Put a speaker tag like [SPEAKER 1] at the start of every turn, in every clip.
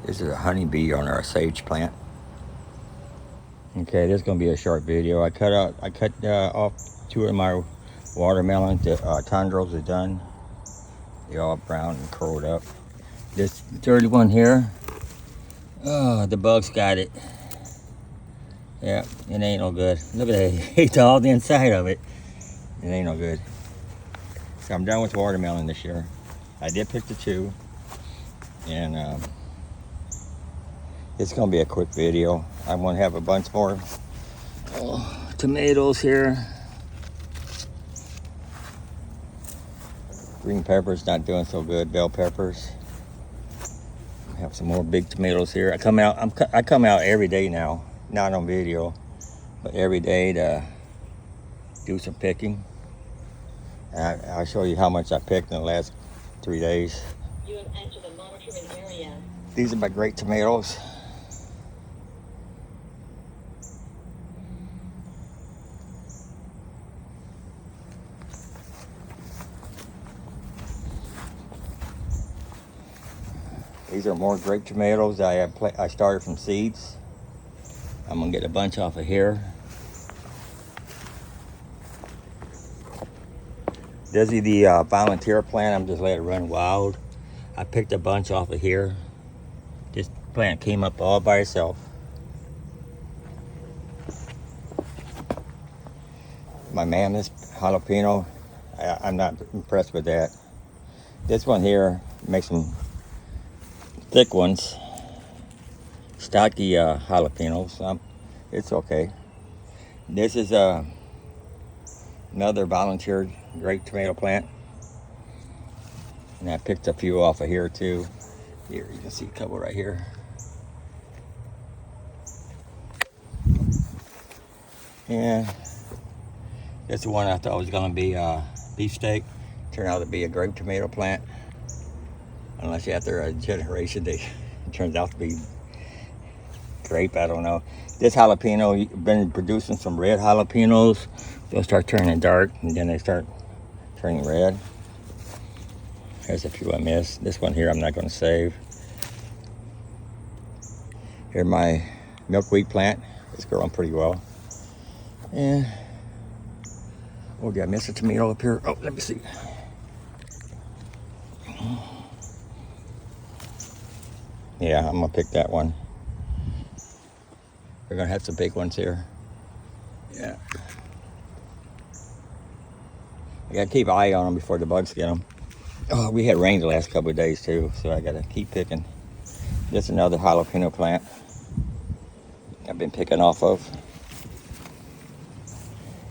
[SPEAKER 1] This is a honeybee on our sage plant. Okay, this is gonna be a short video. I cut off 2 of my watermelons. The tendrils are done. They're all brown and curled up. This third one here, oh, the bugs got it. Yeah, it ain't no good. Look at that, it's all the inside of it. It ain't no good. So I'm done with watermelon this year. I did pick the 2, and it's gonna be a quick video. I'm gonna have a bunch more tomatoes here. Green peppers not doing so good. Bell peppers. Have some more big tomatoes here. I come out every day now, not on video, but every day to do some picking. And I'll show you how much I picked in the last 3 days.
[SPEAKER 2] You have entered the monitoring area.
[SPEAKER 1] These are my great tomatoes. These are more grape tomatoes. I started from seeds. I'm gonna get a bunch off of here. This is the volunteer plant. I'm just letting it run wild. I picked a bunch off of here. This plant came up all by itself. My mammoth jalapeno, I'm not impressed with that. This one here makes some thick ones, stocky jalapenos. It's okay. This is another volunteer great tomato plant, and I picked a few off of here too. Here you can see a couple right here. And this one I thought was going to be beefsteak, turned out to be a grape tomato plant. Unless after a generation it turns out to be grape, I don't know. This jalapeno, you've been producing some red jalapenos. They'll start turning dark and then they start turning red. There's a few I missed. This one here I'm not going to save. Here's my milkweed plant. It's growing pretty well. And oh, did I miss a tomato up here? Oh, let me see. Yeah, I'm gonna pick that one. We're gonna have some big ones here. Yeah. I gotta keep an eye on them before the bugs get them. Oh, we had rain the last couple of days too, so I gotta keep picking. This is another jalapeno plant I've been picking off of.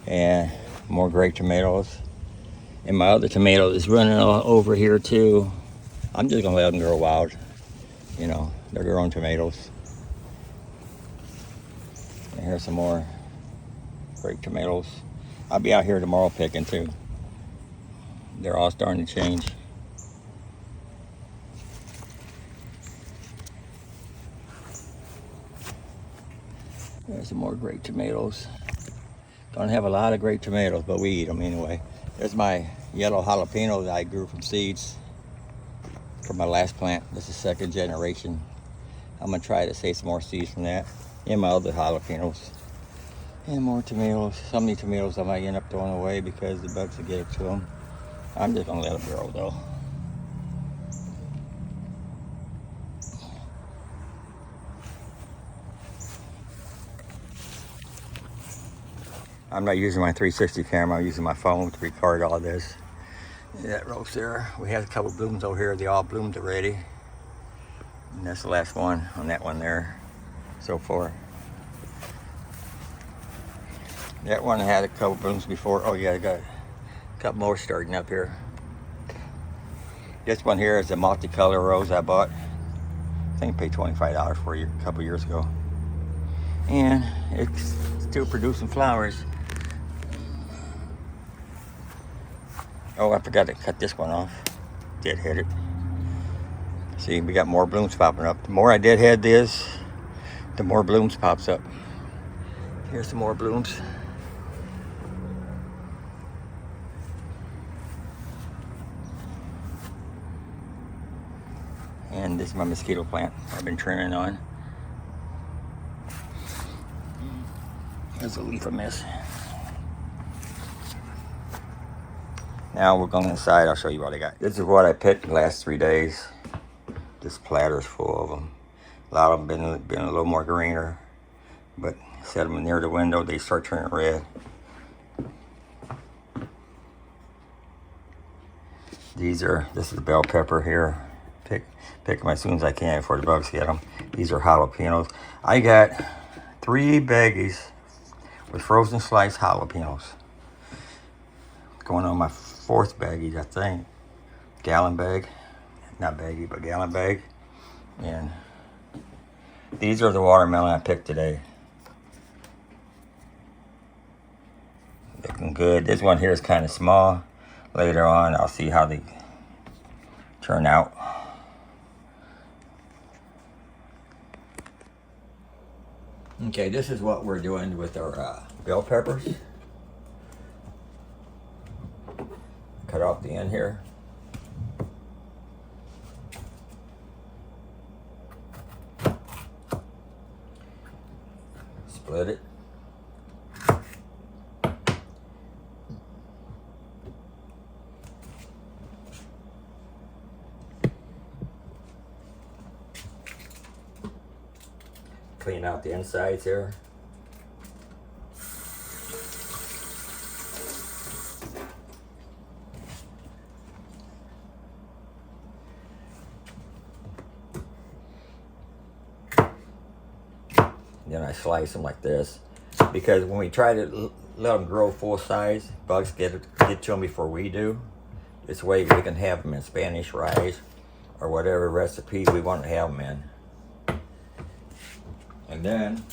[SPEAKER 1] And more grape tomatoes. And my other tomato is running all over here too. I'm just gonna let them grow wild. You know, they're growing tomatoes. And here's some more grape tomatoes. I'll be out here tomorrow picking too. They're all starting to change. There's some more grape tomatoes. Don't have a lot of grape tomatoes, but we eat them anyway. There's my yellow jalapenos that I grew from seeds from my last plant. This is 2nd generation. I'm gonna try to save some more seeds from that. And my other jalapenos. And more tomatoes. Some of these tomatoes I might end up throwing away because the bugs will get it to them. I'm just gonna let them grow though. I'm not using my 360 camera, I'm using my phone to record all this. That rose there. We had a couple blooms over here. They all bloomed already. And that's the last one on that one there so far. That one had a couple blooms before. Oh yeah, I got a couple more starting up here. This one here is a multicolor rose I bought. I think I paid $25 for it a couple years ago. And it's still producing flowers. Oh, I forgot to cut this one off. Deadhead it. See, we got more blooms popping up. The more I deadhead this, the more blooms pops up. Here's some more blooms. And This is my mosquito plant I've been trimming on. There's a leaf amiss. Now we're going inside. I'll show you what I got. This is what I picked the last 3 days. This platter's full of them. A lot of them been a little more greener, but set them near the window, they start turning red. This is bell pepper here. Pick them as soon as I can before the bugs get them. These are jalapenos. I got 3 baggies with frozen sliced jalapenos. Going on my 4th baggie, I think. Gallon bag. Not baggie, but gallon bag. And these are the watermelon I picked today. Looking good. This one here is kind of small. Later on, I'll see how they turn out. Okay, this is what we're doing with our bell peppers. Cut off the end here. Split it. Clean out the insides here. Then I slice them like this, because when we try to let them grow full size, bugs get to them before we do. This way we can have them in Spanish rice or whatever recipe we want to have them in. And then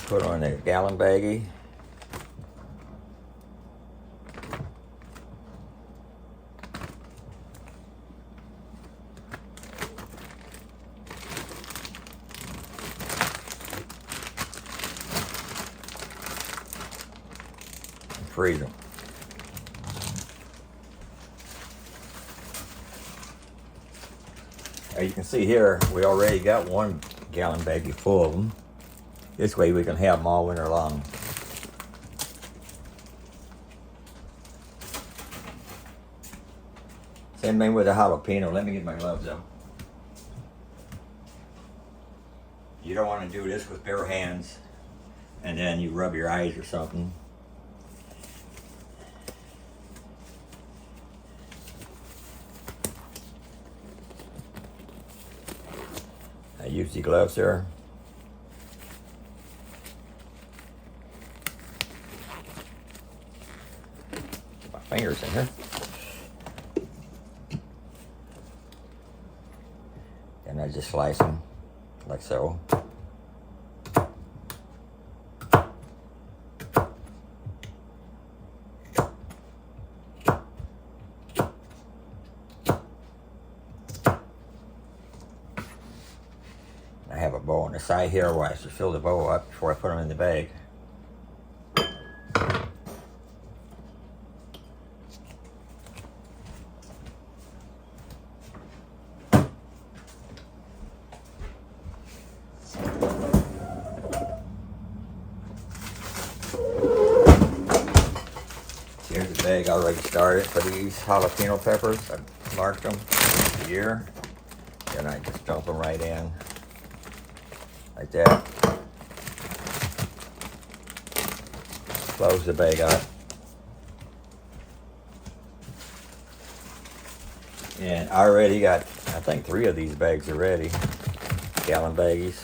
[SPEAKER 1] put on a gallon baggie. Freeze them. As you can see here, we already got 1 gallon baggie full of them. This way we can have them all winter long. Same thing with the jalapeno. Let me get my gloves out. You don't want to do this with bare hands and then you rub your eyes or something. I use the gloves there. Get my fingers in here. And I just slice them like so. I have a bowl on the side here where I should fill the bowl up before I put them in the bag. Here's the bag already started for these jalapeno peppers. I marked them a year. Then I just dump them right in. Like that. Close the bag up. And I already got, I think 3 of these bags already. Gallon baggies,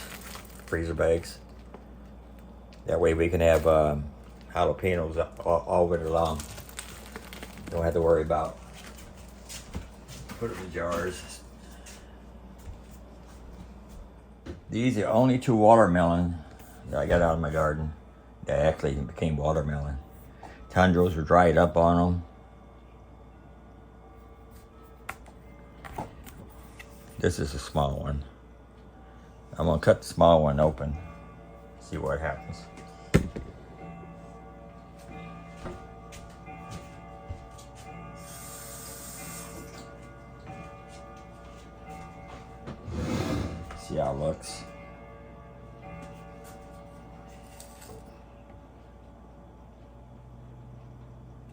[SPEAKER 1] freezer bags. That way we can have jalapenos all winter long. Don't have to worry about. Put it in jars. These are only 2 watermelon that I got out of my garden that actually became watermelon. Tundras are dried up on them. This is a small one. I'm gonna cut the small one open, see what happens. how it looks.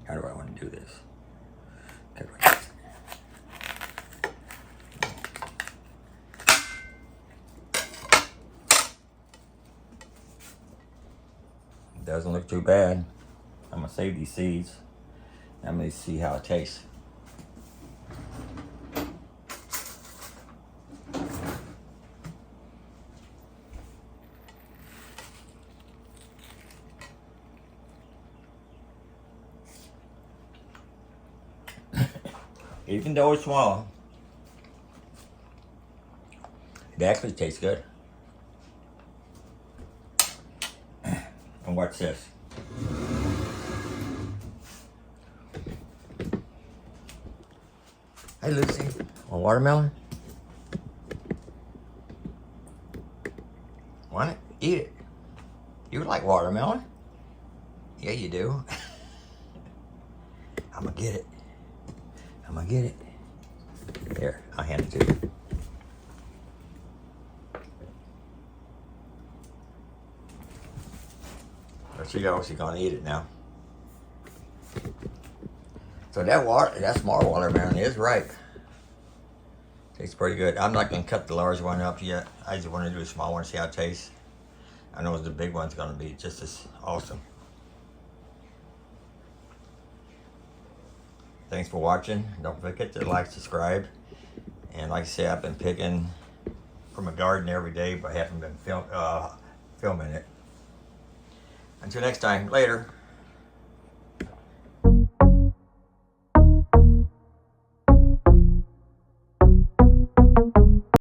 [SPEAKER 1] How do I want to do this? Doesn't look too bad. I'm gonna save these seeds. I'm gonna see how it tastes. Even though it's small, it actually tastes good. And what's this? Hey Lucy, a watermelon? Want it? Eat it. You like watermelon? Yeah, you do. I'm gonna get it. I'm gonna get it. Here, I'll hand it to you. There she goes. She's gonna eat it now. So that small watermelon is ripe. Tastes pretty good. I'm not gonna cut the large one up yet. I just want to do a small one, see how it tastes. I know the big one's gonna be just as awesome. Thanks for watching. Don't forget to like, subscribe. And like I said, I've been picking from a garden every day, but I haven't been filming it. Until next time, later.